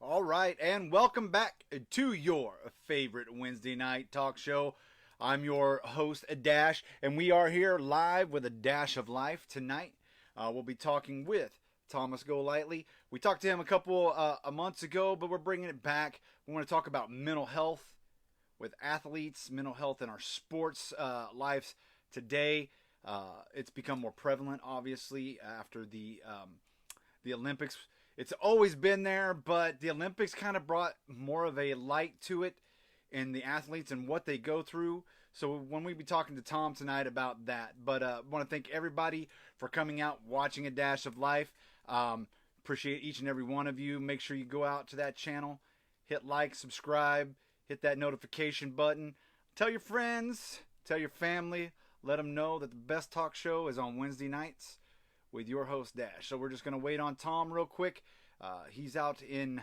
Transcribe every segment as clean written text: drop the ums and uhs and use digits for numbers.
All right, and welcome back to your favorite Wednesday night talk show. I'm your host, Dash, and we are here live with a dash of life tonight. We'll be talking with Thomas Golightly. We talked to him a couple months ago, but we're bringing it back. We want to talk about mental health with athletes, mental health in our sports lives today. It's become more prevalent, obviously, after the Olympics. It's always been there, but the Olympics kind of brought more of a light to it in the athletes and what they go through. So when we be talking to Tom tonight about that, but I want to thank everybody for coming out, watching A Dash of Life. Appreciate each and every one of you. Make sure you go out to that channel, hit like, subscribe, hit that notification button. Tell your friends, tell your family, let them know that the best talk show is on Wednesday nights with your host Dash. So we're just going to wait on Tom real quick. He's out in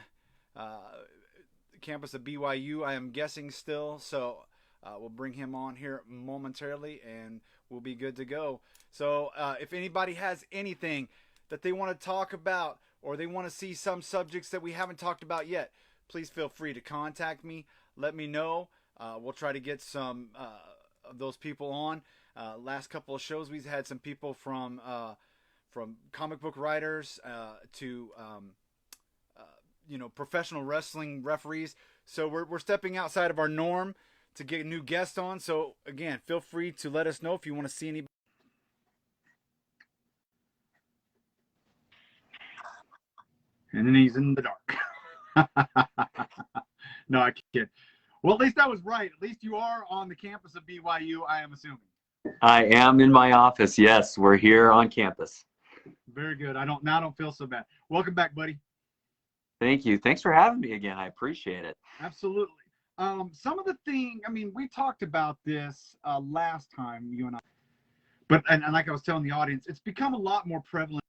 campus of BYU, I am guessing still. So we'll bring him on here momentarily, and we'll be good to go. So if anybody has anything that they want to talk about, or they want to see some subjects that we haven't talked about yet, please feel free to contact me. Let me know. We'll try to get some of those people on. Last couple of shows, we've had some people from comic book writers to professional wrestling referees. So we're stepping outside of our norm to get a new guest on. So again, feel free to let us know if you want to see any. And then he's in the dark. No, I kid. Well, at least I was right. At least you are on the campus of BYU, I am assuming. I am in my office. Yes, we're here on campus. Very good. I don't feel so bad. Welcome back, buddy. Thank you. Thanks for having me again. I appreciate it. Absolutely. Some of the thing, we talked about this last time, you and I, but and like I was telling the audience, it's become a lot more prevalent,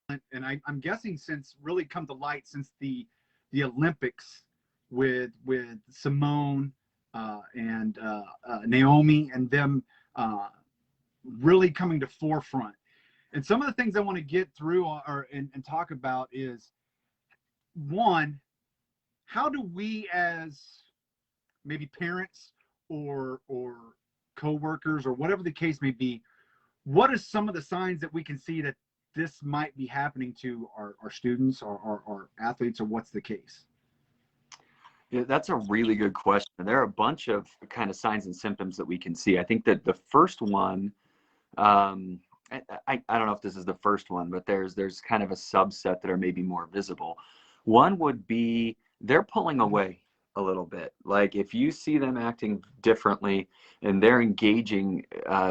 and I'm guessing since really come to light since the Olympics with Simone and Naomi and them really coming to forefront. And some of the things I want to get through and talk about is, one, how do we as maybe parents or co-workers or whatever the case may be, what are some of the signs that we can see that this might be happening to our students or our athletes, or what's the case? Yeah, that's a really good question. There are a bunch of kind of signs and symptoms that we can see. I think that the first one, I don't know if this is the first one, but there's kind of a subset that are maybe more visible. One would be they're pulling away a little bit. Like if you see them acting differently and they're engaging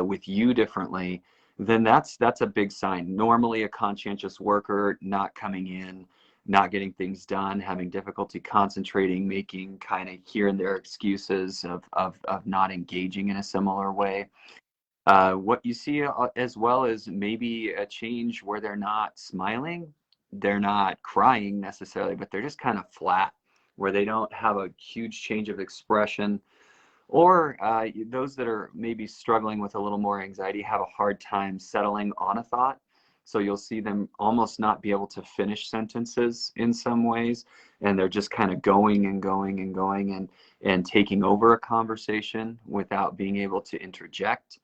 with you differently, then that's a big sign. Normally a conscientious worker not coming in, not getting things done, having difficulty concentrating, making kind of here and there excuses of not engaging in a similar way. What you see as well is maybe a change where they're not smiling, they're not crying necessarily, but they're just kind of flat, where they don't have a huge change of expression. Or those that are maybe struggling with a little more anxiety have a hard time settling on a thought. So you'll see them almost not be able to finish sentences in some ways, and they're just kind of going and going and going and taking over a conversation without being able to interject.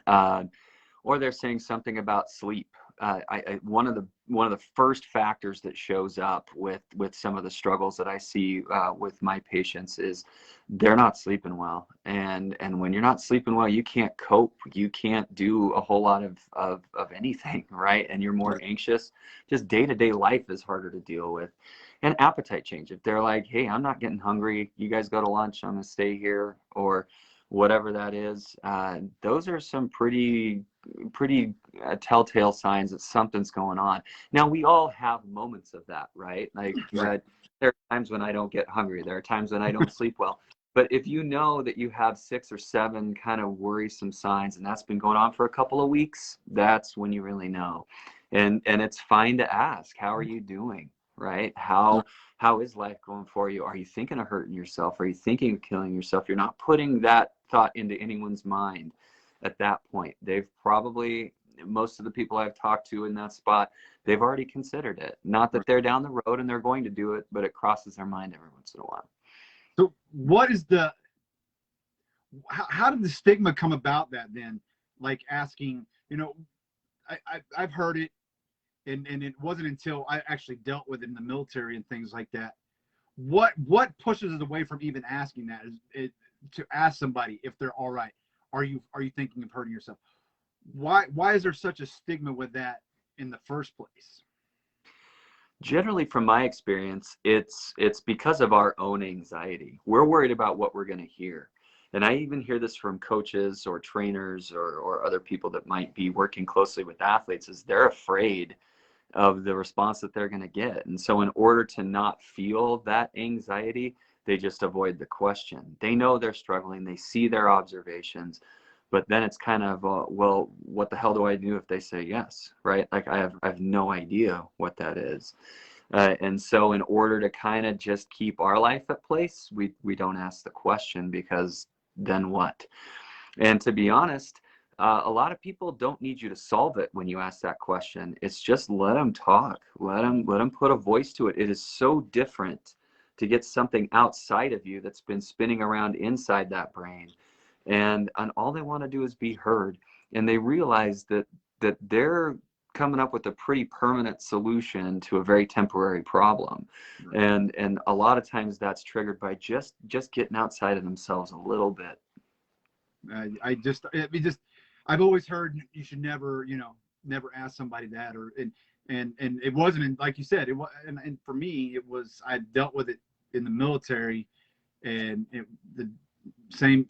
Or they're saying something about sleep. One of the first factors that shows up with some of the struggles that I see with my patients is they're not sleeping well, and when you're not sleeping well, you can't cope, you can't do a whole lot of anything, right? And you're more anxious. Just day-to-day life is harder to deal with. And appetite change. If they're like, hey, I'm not getting hungry, you guys go to lunch, I'm gonna stay here, or whatever that is, those are some pretty telltale signs that something's going on. Now, we all have moments of that, right? Like there are times when I don't get hungry, there are times when I don't sleep well. But if you know that you have 6 or 7 kind of worrisome signs, and that's been going on for a couple of weeks, that's when you really know. And it's fine to ask, how are you doing, right? How is life going for you? Are you thinking of hurting yourself? Are you thinking of killing yourself? You're not putting that thought into anyone's mind at that point. They've probably most of the people I've talked to in that spot, they've already considered it. Not that they're down the road and they're going to do it, but it crosses their mind every once in a while. So what is how did the stigma come about that then? Like asking, I've heard it, and it wasn't until I actually dealt with it in the military and things like that. What pushes us away from even asking that is to ask somebody if they're all right. Are you thinking of hurting yourself? Why is there such a stigma with that in the first place? Generally, from my experience, it's because of our own anxiety. We're worried about what we're going to hear. And I even hear this from coaches or trainers or other people that might be working closely with athletes, is they're afraid of the response that they're going to get. And so in order to not feel that anxiety, they just avoid the question. They know they're struggling. They see their observations. But then it's kind of, well, what the hell do I do if they say yes, right? Like I have no idea what that is. And so in order to kind of just keep our life at place, we don't ask the question, because then what? And to be honest, a lot of people don't need you to solve it when you ask that question. It's just let them talk, let them put a voice to it. It is so different to get something outside of you that's been spinning around inside that brain. And all they want to do is be heard. And they realize that they're coming up with a pretty permanent solution to a very temporary problem. Right. And a lot of times that's triggered by just getting outside of themselves a little bit. I've always heard you should never ask somebody that, and it wasn't, like you said, it was, and for me, it was, I dealt with it in the military, and the same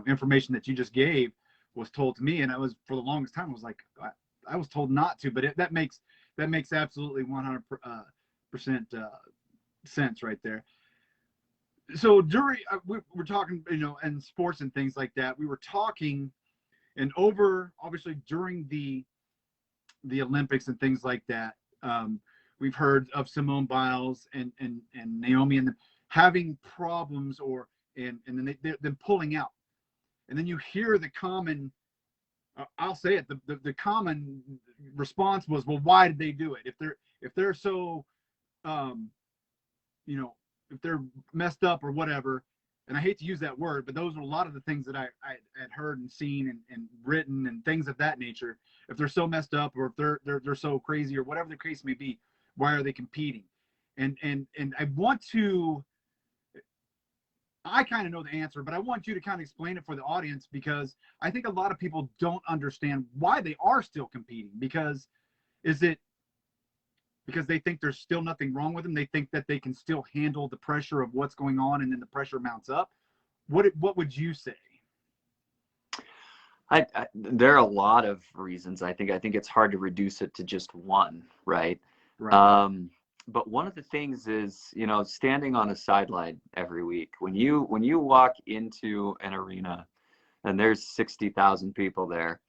information that you just gave was told to me, and I was, for the longest time, I was like, I was told not to, but that makes absolutely 100% sense right there. So during we're talking, and sports and things like that, we were talking, and obviously during the Olympics and things like that, we've heard of Simone Biles and Naomi and them having problems, and then them pulling out, and then you hear the common, I'll say it, the common response was, well, why did they do it if they're so if they're messed up or whatever? And I hate to use that word, but those are a lot of the things that I had heard and seen and written and things of that nature. If they're so messed up, or if they're so crazy, or whatever the case may be, why are they competing? And I kind of know the answer, but I want you to kind of explain it for the audience, because I think a lot of people don't understand why they are still competing. Because is it because they think there's still nothing wrong with them? They think that they can still handle the pressure of what's going on, and then the pressure mounts up. What would you say? There are a lot of reasons. I think it's hard to reduce it to just one, right? Right. But one of the things is, standing on a sideline every week, when you walk into an arena and there's 60,000 people there,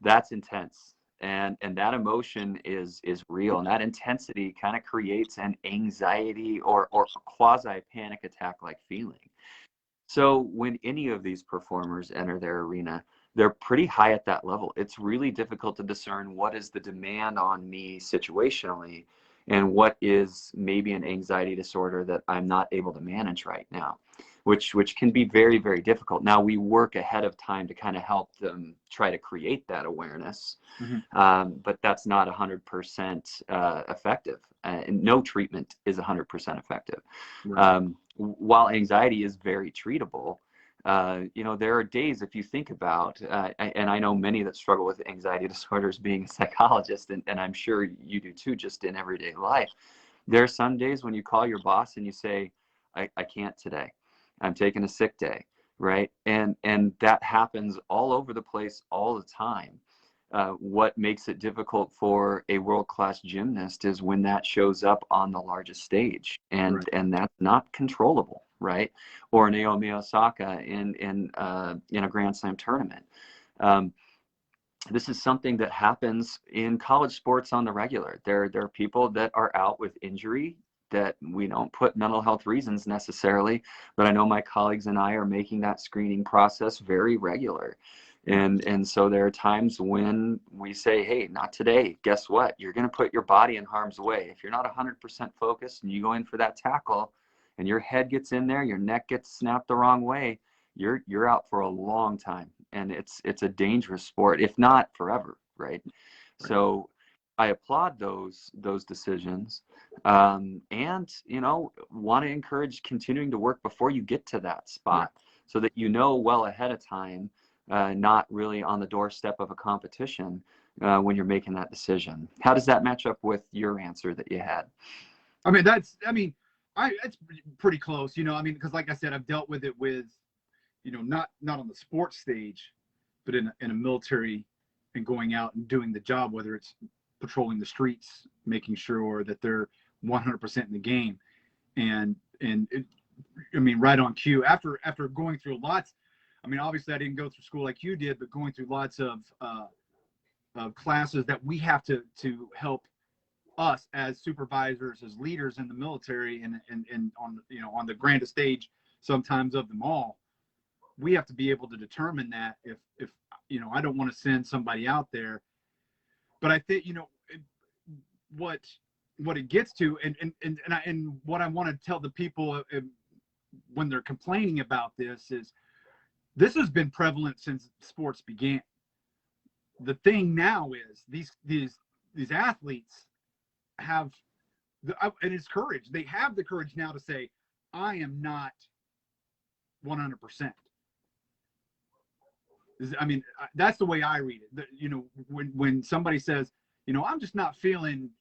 that's intense. And that emotion is real, and that intensity kind of creates an anxiety or quasi panic attack like feeling. So when any of these performers enter their arena, they're pretty high at that level. It's really difficult to discern what is the demand on me situationally, and what is maybe an anxiety disorder that I'm not able to manage right now, which can be very, very difficult. Now, we work ahead of time to kind of help them try to create that awareness, but that's not 100% effective. And no treatment is 100% effective. Right. While anxiety is very treatable, there are days, if you think about, and I know many that struggle with anxiety disorders, being a psychologist, and I'm sure you do too, just in everyday life. There are some days when you call your boss and you say, I can't today. I'm taking a sick day, right? And that happens all over the place all the time. What makes it difficult for a world-class gymnast is when that shows up on the largest stage, and that's not controllable, right? Or Naomi Osaka in a Grand Slam tournament. This is something that happens in college sports on the regular. There are people that are out with injury that we don't put mental health reasons necessarily, but I know my colleagues and I are making that screening process very regular. And so there are times when we say, hey, not today. Guess what? You're going to put your body in harm's way. If you're not 100% focused and you go in for that tackle and your head gets in there, your neck gets snapped the wrong way, you're out for a long time. And it's a dangerous sport, if not forever, right? So I applaud those decisions, and want to encourage continuing to work before you get to that spot, so that well ahead of time, not really on the doorstep of a competition when you're making that decision. How does that match up with your answer that you had? It's pretty close, because like I said, I've dealt with it with, not on the sports stage, but in a military, and going out and doing the job, whether it's patrolling the streets, making sure that they're 100% in the game. And right on cue, after going through lots, obviously I didn't go through school like you did, but going through lots of classes that we have to help us as supervisors, as leaders in the military, and on the grandest stage sometimes of them all, we have to be able to determine that if I don't want to send somebody out there. But I think what it gets to, and what I want to tell the people when they're complaining about this is, this has been prevalent since sports began. The thing now is these athletes have and it's courage. They have the courage now to say, I am not 100%. That's the way I read it. When somebody says, I'm just not feeling,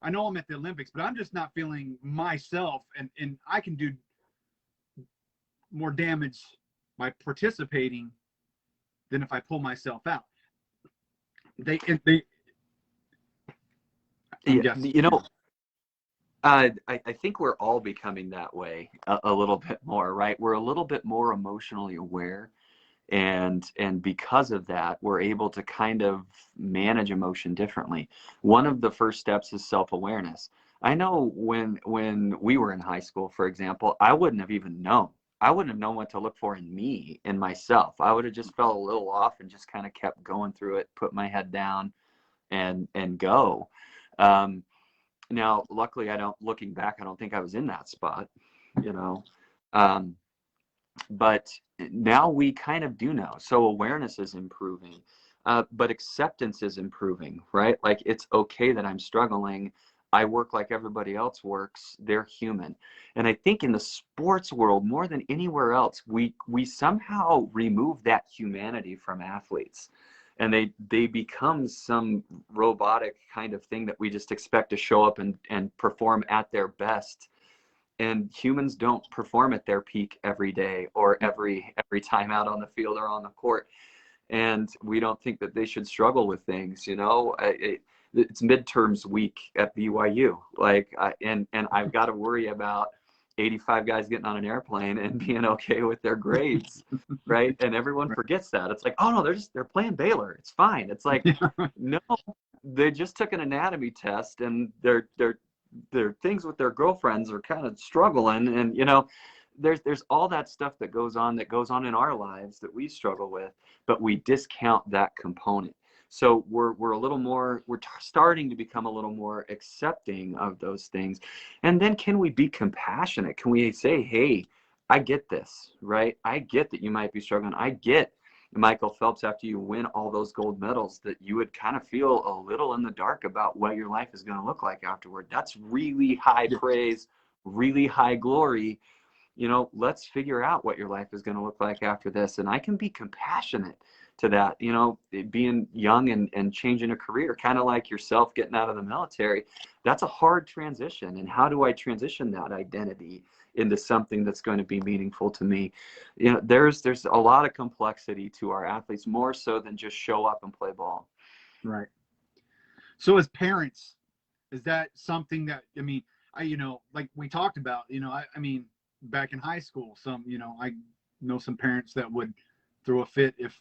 I know I'm at the Olympics, but I'm just not feeling myself, and I can do more damage by participating than if I pull myself out. I think we're all becoming that way a little bit more, right? We're a little bit more emotionally aware. And because of that, we're able to kind of manage emotion differently. One of the first steps is self-awareness. I know when we were in high school, for example, I wouldn't have even known. I wouldn't have known what to look for in myself. I would have just felt a little off and just kind of kept going through it, put my head down and go. Now, luckily, looking back, I don't think I was in that spot, but now we kind of do know. So awareness is improving, but acceptance is improving, right? Like, it's okay that I'm struggling. I work like everybody else works. They're human. And I think in the sports world, more than anywhere else, we somehow remove that humanity from athletes. And they become some robotic kind of thing that we just expect to show up and perform at their best. And humans don't perform at their peak every day or every time out on the field or on the court. And we don't think that they should struggle with things. It's midterms week at BYU. And I've got to worry about 85 guys getting on an airplane and being okay with their grades, right? And everyone forgets that. It's like, oh no, they're playing Baylor. It's fine. It's like, no, they just took an anatomy test and their things with their girlfriends are kind of struggling. And there's all that stuff that goes on in our lives that we struggle with, but we discount that component. So we're starting to become a little more accepting of those things. And then can we be compassionate? Can we say, hey, I get this, right? I get that you might be struggling. I get, Michael Phelps, after you win all those gold medals, that you would kind of feel a little in the dark about what your life is going to look like afterward. That's really high praise, really high glory. Let's figure out what your life is going to look like after this. And I can be compassionate to that, being young and changing a career, kind of like yourself getting out of the military. That's a hard transition. And how do I transition that identity into something that's going to be meaningful to me? There's a lot of complexity to our athletes, more so than just show up and play ball. Right. So as parents, is that something that, like we talked about, back in high school, I know some parents that would throw a fit if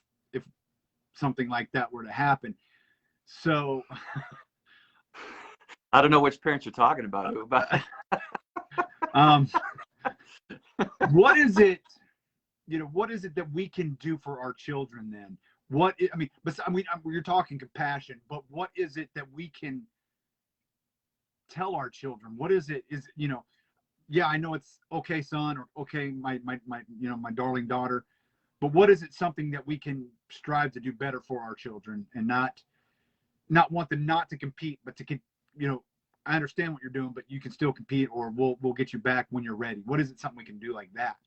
something like that were to happen. So I don't know which parents you're talking about. What is it that we can do for our children then you're talking compassion, but what is it that we can tell our children? What is it? Yeah, I know it's okay, son, or okay, my darling daughter, but what is it, something that we can strive to do better for our children, and not want them not to compete, but to, I understand what you're doing, but you can still compete, or we'll get you back when you're ready. What is it, something we can do like that?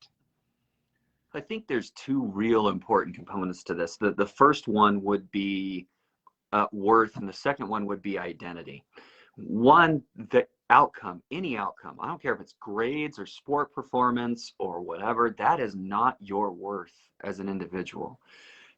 I think there's two real important components to this. The first one would be worth, and the second one would be identity. One, the outcome, any outcome, I don't care if it's grades or sport performance or whatever, that is not your worth as an individual.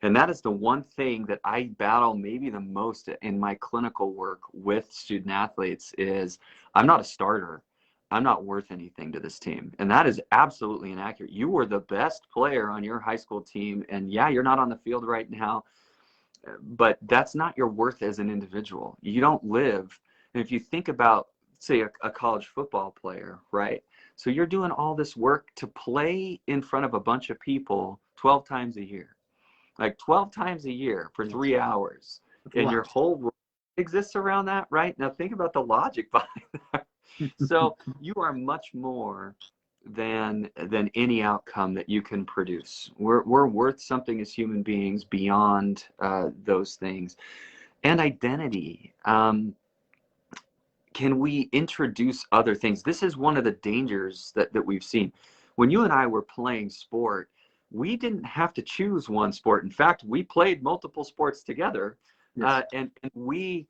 And that is the one thing that I battle maybe the most in my clinical work with student athletes is I'm not a starter. I'm not worth anything to this team. And that is absolutely inaccurate. You were the best player on your high school team. And yeah, you're not on the field right now, but that's not your worth as an individual. You don't live. And if you think about, say, a college football player, right? So you're doing all this work to play in front of a bunch of people 12 times a year. Like 12 times a year for 3 hours. And your whole world exists around that, right? Now think about the logic behind that. So you are much more than any outcome that you can produce. We're worth something as human beings beyond those things. And identity. Can we introduce other things? This is one of the dangers that we've seen. When you and I were playing sport, we didn't have to choose one sport. In fact, we played multiple sports together. Yes. And we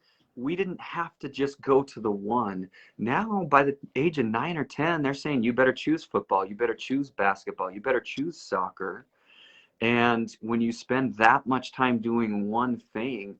didn't have to just go to the one. Now, by the age of 9 or 10, they're saying you better choose football, you better choose basketball, you better choose soccer. And when you spend that much time doing one thing,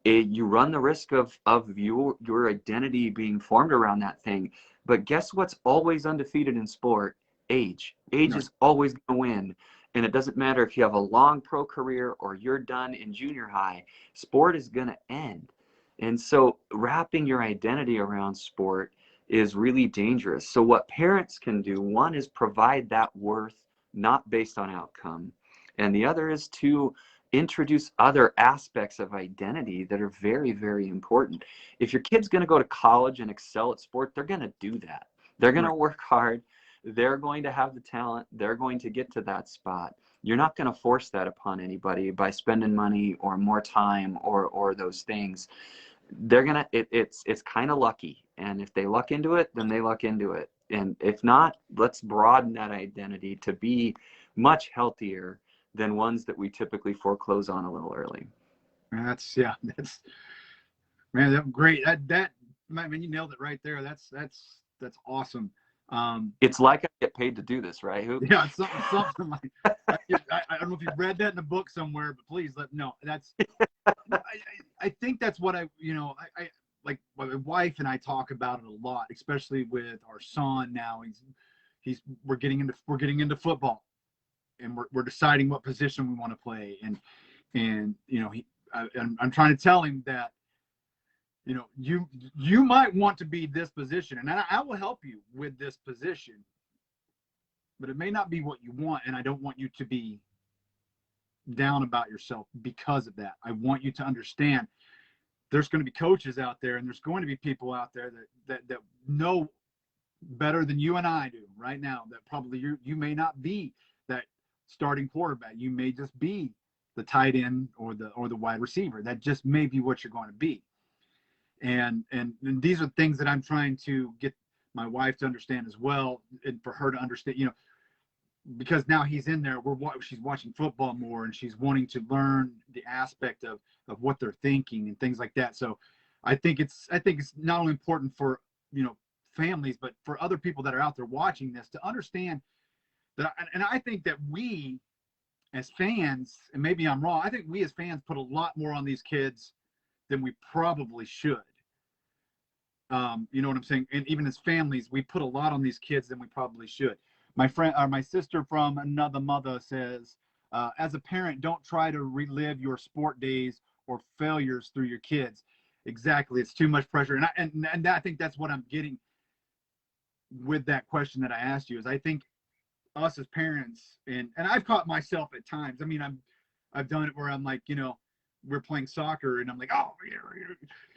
you run the risk of your identity being formed around that thing. But guess what's always undefeated in sport? Age. Age is always going to win. And it doesn't matter if you have a long pro career or you're done in junior high, sport is going to end. And so wrapping your identity around sport is really dangerous. So what parents can do, one is provide that worth not based on outcome. And the other is to introduce other aspects of identity that are very, very important. If your kid's going to go to college and excel at sport, they're going to do that. They're going to work hard. They're going to have the talent. They're going to get to that spot. You're not going to force that upon anybody by spending money or more time or those things. They're going to, it's kind of lucky. And if they luck into it, then they luck into it. And if not, let's broaden that identity to be much healthier than ones that we typically foreclose on a little early. That's great. Man, you nailed it right there. That's awesome. It's like I get paid to do this, right? Yeah, it's something like I don't know if you've read that in a book somewhere, but please let me know. That's I think that's what I like. My wife and I talk about it a lot, especially with our son now. We're getting into football, and we're deciding what position we want to play, and I'm trying to tell him that you might want to be this position, and I will help you with this position, but it may not be what you want, and I don't want you to be down about yourself because of that. I want you to understand there's going to be coaches out there, and there's going to be people out there that know better than you and I do right now, that probably you may not be that starting quarterback. You may just be the tight end or the wide receiver. That just may be what you're going to be. And these are things that I'm trying to get my wife to understand as well, and for her to understand, because now he's in there, she's watching football more, and she's wanting to learn the aspect of what they're thinking and things like that. So I think it's not only important for families, but for other people that are out there watching this to understand that. And I think that we as fans, and maybe I'm wrong, I think we as fans put a lot more on these kids than we probably should. You know what I'm saying? And even as families, we put a lot on these kids than we probably should. My sister from another mother says, as a parent, don't try to relive your sport days or failures through your kids. Exactly. It's too much pressure. And I think that's what I'm getting with that question that I asked you, is I think us as parents, and I've caught myself at times. I mean, I've done it where I'm like, we're playing soccer and I'm like, oh,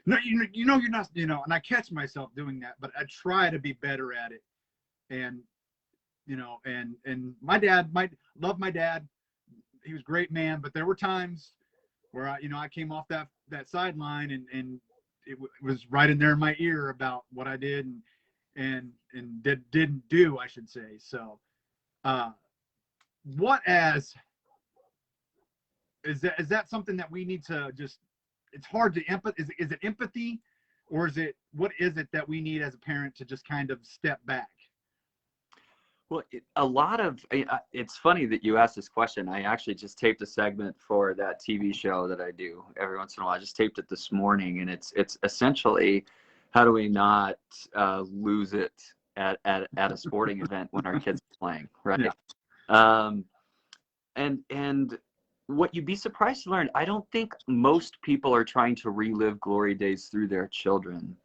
no, you're not, and I catch myself doing that, but I try to be better at it. And, and my dad love my dad. He was a great man, but there were times where I came off that sideline and it was right in there in my ear about what I did and didn't do, I should say. So, what is that something that we need to just? It's hard to empathize. Is it empathy, or what is it that we need as a parent to just kind of step back? Well, it's funny that you asked this question. I actually just taped a segment for that TV show that I do every once in a while. I just taped it this morning, and it's essentially how do we not lose it at a sporting event when our kids are playing, right? Yeah. And what you'd be surprised to learn, I don't think most people are trying to relive glory days through their children.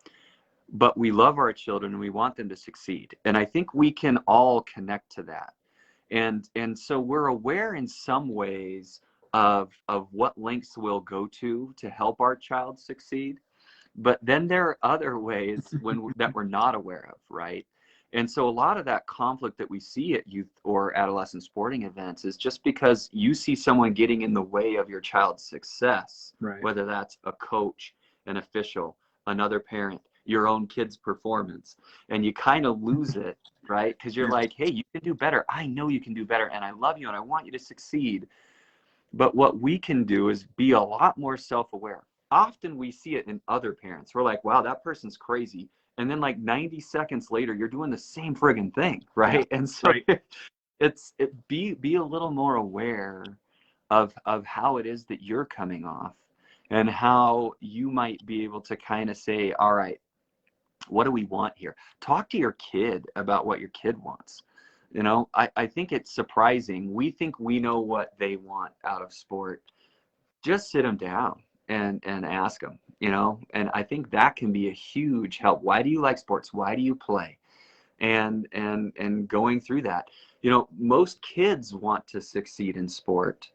But we love our children and we want them to succeed. And I think we can all connect to that. And so we're aware in some ways of what lengths we'll go to help our child succeed. But then there are other ways that we're not aware of, right? And so a lot of that conflict that we see at youth or adolescent sporting events is just because you see someone getting in the way of your child's success, right. Whether that's a coach, an official, another parent, your own kid's performance, and you kind of lose it, right? Because you're like, hey, you can do better. I know you can do better, and I love you, and I want you to succeed. But what we can do is be a lot more self-aware. Often we see it in other parents. We're like, wow, that person's crazy. And then like 90 seconds later, you're doing the same friggin' thing, right? Yeah. And so right. be a little more aware of how it is that you're coming off and how you might be able to kind of say, all right, what do we want here? Talk to your kid about what your kid wants. I think it's surprising. We think we know what they want out of sport. Just sit them down and ask them, and I think that can be a huge help. Why do you like sports? Why do you play? And going through that, most kids want to succeed in sport.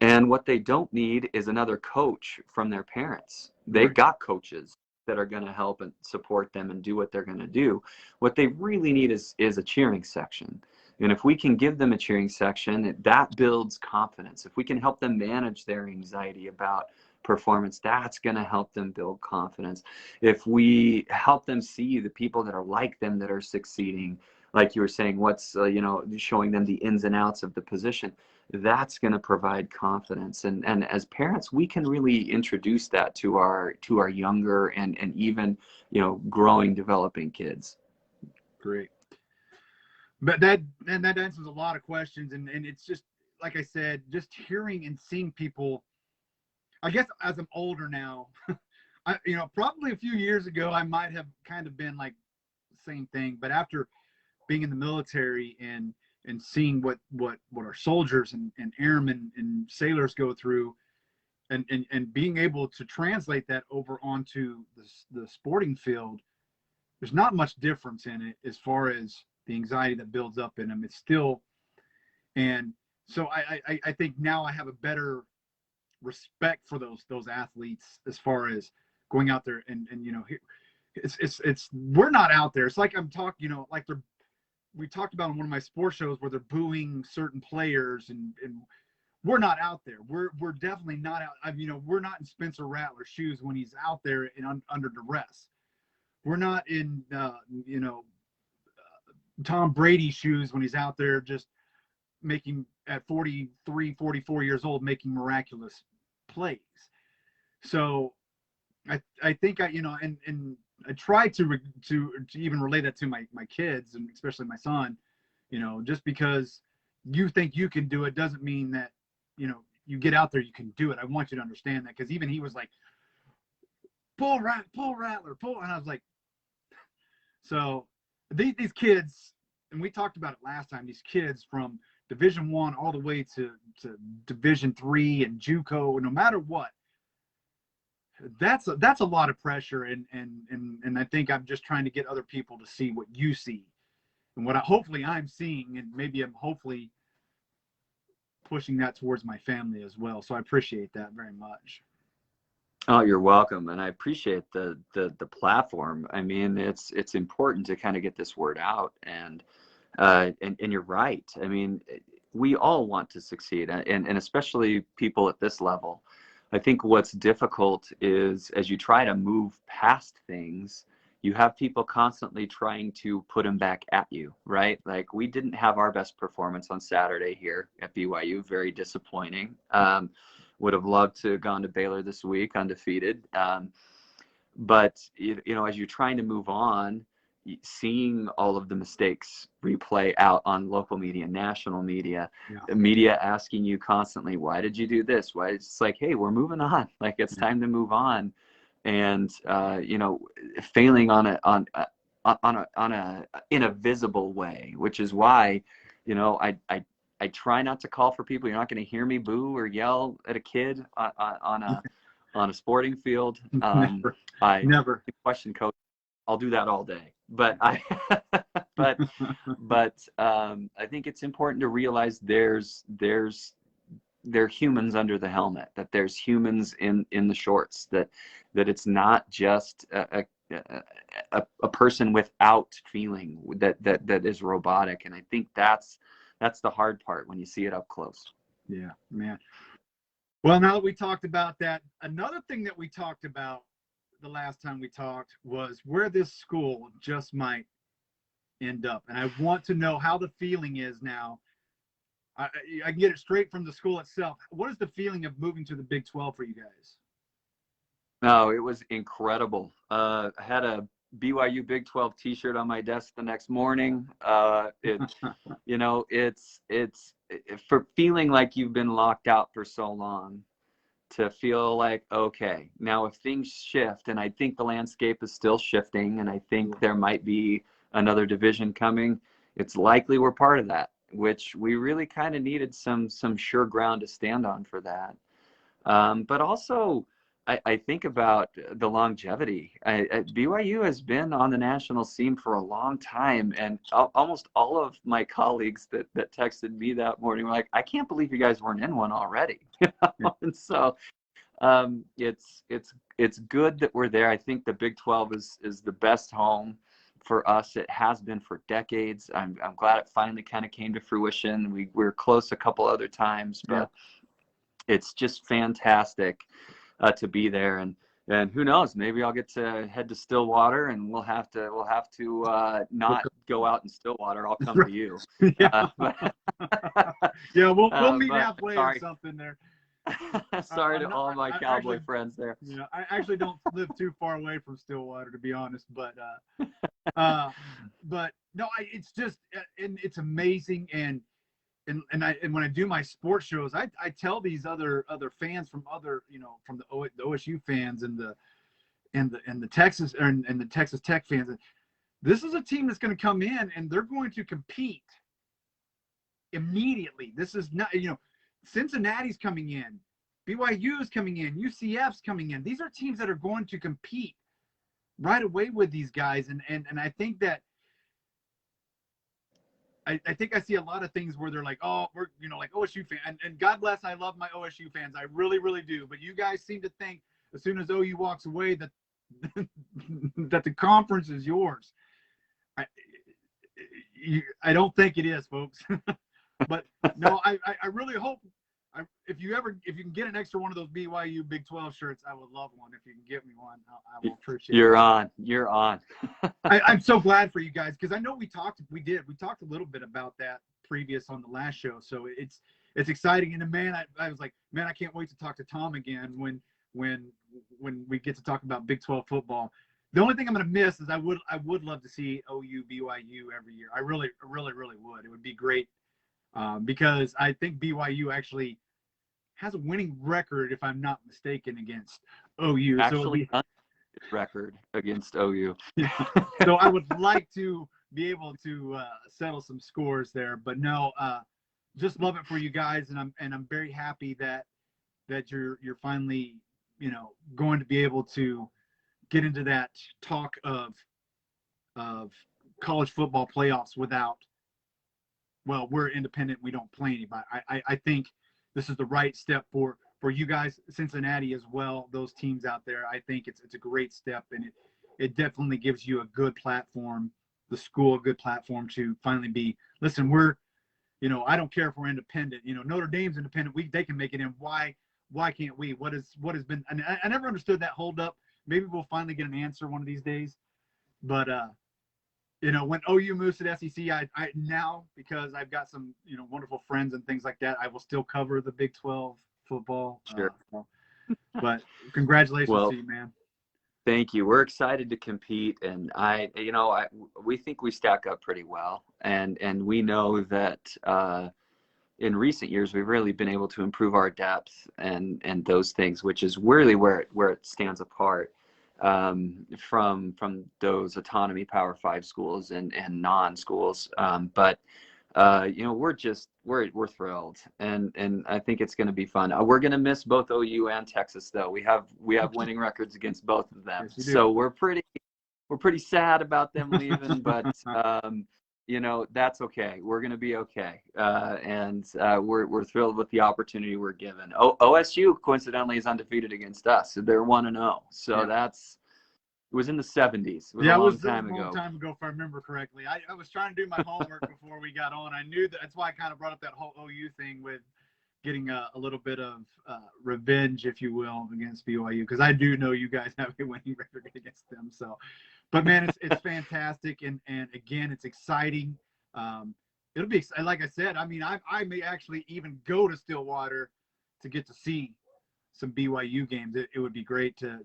And what they don't need is another coach from their parents. They've got coaches that are going to help and support them and do what they're going to do. What they really need is a cheering section. And if we can give them a cheering section, that builds confidence. If we can help them manage their anxiety about performance, that's going to help them build confidence. If we help them see the people that are like them that are succeeding, like you were saying, what's, showing them the ins and outs of the position, that's going to provide confidence. And as parents, we can really introduce that to our younger and even, growing, developing kids. Great. But that answers a lot of questions. And it's just, like I said, just hearing and seeing people, I guess as I'm older now, probably a few years ago, I might have kind of been like the same thing. But after being in the military and seeing what our soldiers and airmen and sailors go through and being able to translate that over onto the sporting field, there's not much difference in it as far as the anxiety that builds up in them. It's still, and so I think now I have a better respect for those athletes as far as going out there and it's we're not out there. It's like I'm talking, like we talked about on one of my sports shows where they're booing certain players and we're not out there. We're definitely not out. We're not in Spencer Rattler's shoes when he's out there under duress. We're not in Tom Brady's shoes when he's out there just making at 43, 44 years old, making miraculous plays. So I think and I try to even relate that to my kids and especially my son, just because you think you can do it doesn't mean that, you get out there, you can do it. I want you to understand that. Cause even he was like, pull Rattler, pull. And I was like, so these kids, and we talked about it last time, these kids from Division I all the way to Division III and JUCO, no matter what, that's a lot of pressure. And I think I'm just trying to get other people to see what you see and what hopefully I'm seeing. And maybe I'm hopefully pushing that towards my family as well. So I appreciate that very much. Oh, you're welcome, and I appreciate the platform. I mean, it's important to kind of get this word out, and you're right. I mean, we all want to succeed, and especially people at this level. I think what's difficult is as you try to move past things, you have people constantly trying to put them back at you, right? Like we didn't have our best performance on Saturday here at BYU, very disappointing. Would have loved to have gone to Baylor this week undefeated. But as you're trying to move on, seeing all of the mistakes replay out on local media, national media, the media asking you constantly, why did you do this? Why? It's like, hey, we're moving on. Like it's time to move on. And failing in a visible way, which is why, I try not to call for people. You're not going to hear me boo or yell at a kid on a sporting field. Never. Question coach. I'll do that all day. But I think it's important to realize there are humans under the helmet, that there's humans in the shorts, that it's not just a person without feeling that is robotic. And I think that's the hard part when you see it up close. Yeah, man. Well, now that we talked about that, another thing that we talked about the last time we talked was where this school just might end up. And I want to know how the feeling is now. I can get it straight from the school itself. What is the feeling of moving to the Big 12 for you guys? No, it was incredible. I had a BYU Big 12 T-shirt on my desk the next morning. It's for feeling like you've been locked out for so long, to feel like, okay, now if things shift, and I think the landscape is still shifting, and I think there might be another division coming, it's likely we're part of that, which we really kind of needed some sure ground to stand on for that. But also, I think about the longevity. BYU has been on the national scene for a long time, and almost all of my colleagues that texted me that morning were like, I can't believe you guys weren't in one already. And so it's good that we're there. I think the Big 12 is the best home for us. It has been for decades. I'm glad it finally kind of came to fruition. We were close a couple other times, but it's just fantastic to be there. And who knows, maybe I'll get to head to Stillwater, and we'll have to not go out in Stillwater. I'll come to you. We'll meet halfway or something there. Sorry to all my Cowboy friends there. Yeah, I actually don't live too far away from Stillwater, to be honest. But no, it's just, and it's amazing. And when I do my sports shows, I tell these other fans from from the OSU fans and the Texas and the Texas Tech fans, that this is a team that's going to come in and they're going to compete immediately. This is not, Cincinnati's coming in, BYU is coming in, UCF's coming in. These are teams that are going to compete right away with these guys, and I think that I think I see a lot of things where they're like, oh, we're like OSU fan, and God bless, I love my OSU fans, I really, really do. But you guys seem to think as soon as OU walks away that that the conference is yours. I don't think it is, folks. But no, I really hope if you can get an extra one of those BYU Big 12 shirts, I would love one. If you can get me one, I will appreciate it. You're on. I'm so glad for you guys, because I know we talked a little bit about that previous on the last show. So it's exciting. And man, I was like, man, I can't wait to talk to Tom again when we get to talk about Big 12 football. The only thing I'm going to miss is I would love to see OU BYU every year. I really, really, really would. It would be great. Because I think BYU actually has a winning record, if I'm not mistaken, against OU. Actually, record against OU. So I would like to be able to settle some scores there, but no, just love it for you guys, and I'm very happy that you're finally going to be able to get into that talk of college football playoffs without well, we're independent. We don't play anybody. I think this is the right step for you guys, Cincinnati as well. Those teams out there, I think it's a great step, and it definitely gives you a good platform, the school a good platform to finally be. Listen, we're, I don't care if we're independent. Notre Dame's independent. They can make it in. Why can't we? What has been? And I never understood that hold up. Maybe we'll finally get an answer one of these days. But when OU moves to the SEC, I now, because I've got some wonderful friends and things like that, I will still cover the Big 12 football. Sure. But congratulations Well, to you, man. Thank you. We're excited to compete, and we think we stack up pretty well, and we know that in recent years we've really been able to improve our depth and those things, which is really where it stands apart from those autonomy Power 5 schools and non schools. But we're thrilled, and I think it's going to be fun. We're going to miss both OU and Texas, though. We have winning records against both of them, Yes, so we're pretty sad about them leaving, but that's okay. We're going to be okay, and we're thrilled with the opportunity we're given. OSU coincidentally is undefeated against us, so they're 1-0. So it was in the 70s. It was a long time ago, if I remember correctly. I was trying to do my homework before we got on. I knew that's why I kind of brought up that whole OU thing with getting a little bit of revenge, if you will, against BYU, because I do know you guys have a winning record against them. So, but man, it's fantastic, and again, it's exciting. It'll be, like I said, I mean, I may actually even go to Stillwater to get to see some BYU games. It would be great to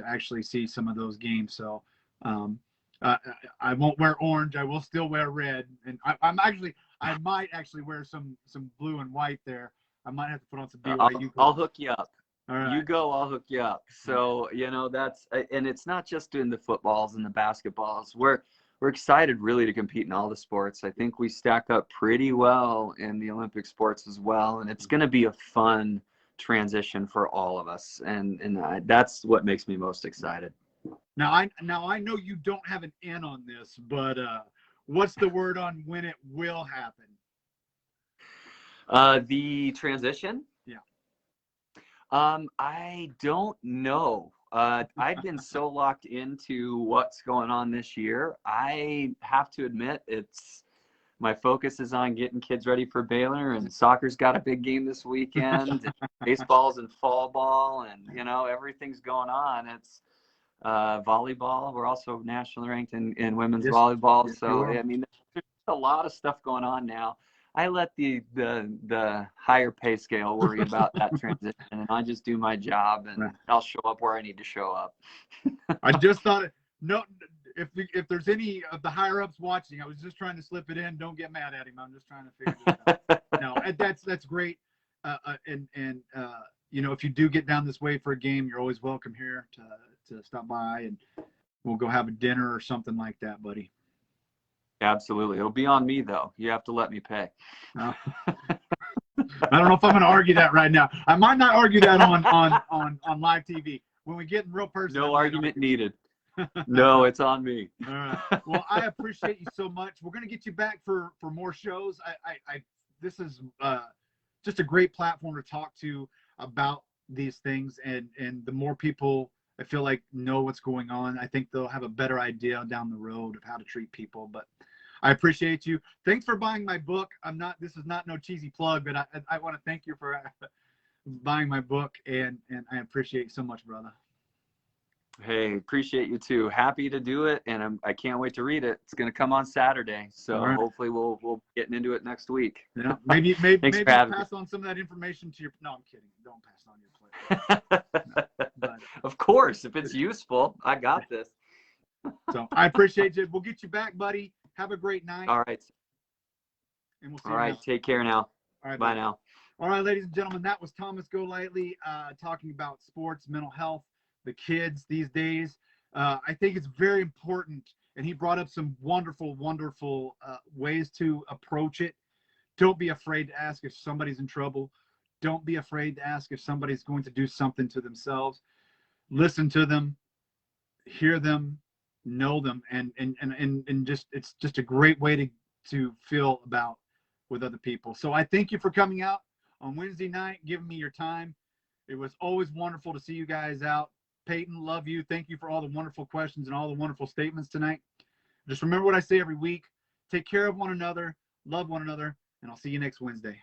actually see some of those games. So I won't wear orange. I will still wear red, and I might actually wear some blue and white there. I might have to put on some BYU. I'll hook you up. All right. You go, I'll hook you up. So that's, and it's not just in the footballs and the basketballs. We're excited really to compete in all the sports. I think we stack up pretty well in the Olympic sports as well, and it's going to be a fun transition for all of us, and that's what makes me most excited. Now I know you don't have an N on this, but what's the word on when it will happen? The transition? Yeah. I don't know. I've been so locked into what's going on this year. I have to admit, my focus is on getting kids ready for Baylor, and soccer's got a big game this weekend, and baseball's in fall ball, and everything's going on. It's volleyball. We're also nationally ranked in women's volleyball. Yes, so I mean, there's a lot of stuff going on now. I let the higher pay scale worry about that transition, and I just do my job, and I'll show up where I need to show up. I just thought if there's any of the higher ups watching, I was just trying to slip it in. Don't get mad at him. I'm just trying to figure this out. No, that's great. And if you do get down this way for a game, you're always welcome here to stop by, and we'll go have a dinner or something like that, buddy. Absolutely. It'll be on me, though. You have to let me pay. I don't know if I'm going to argue that right now. I might not argue that on live TV. When we get in real person. No argument needed. No, it's on me. All right. Well, I appreciate you so much. We're going to get you back for more shows. This is just a great platform to talk to about these things, and the more people I feel like know what's going on, I think they'll have a better idea down the road of how to treat people. But I appreciate you. Thanks for buying my book. This is not no cheesy plug, but I want to thank you for buying my book, and I appreciate you so much, brother. Hey, appreciate you too. Happy to do it, and I can't wait to read it. It's going to come on Saturday, so hopefully we'll get into it next week. Yeah, maybe pass on some of that information to your. No, I'm kidding. Don't pass on your plate. No, of course, if it's useful, I got this. So I appreciate you. We'll get you back, buddy. Have a great night. All right. And we'll see All right. Take care now. All right. Bye now. All right, ladies and gentlemen, that was Thomas Golightly talking about sports, mental health, the kids these days. I think it's very important, and he brought up some wonderful ways to approach it. Don't be afraid to ask if somebody's in trouble. Don't be afraid to ask if somebody's going to do something to themselves. Listen to them, hear them, know them, and just it's just a great way to feel about with other people. So I thank you for coming out on Wednesday night, giving me your time. It was always wonderful to see you guys out. Peyton, love you. Thank you for all the wonderful questions and all the wonderful statements tonight. Just remember what I say every week. Take care of one another, love one another, and I'll see you next Wednesday.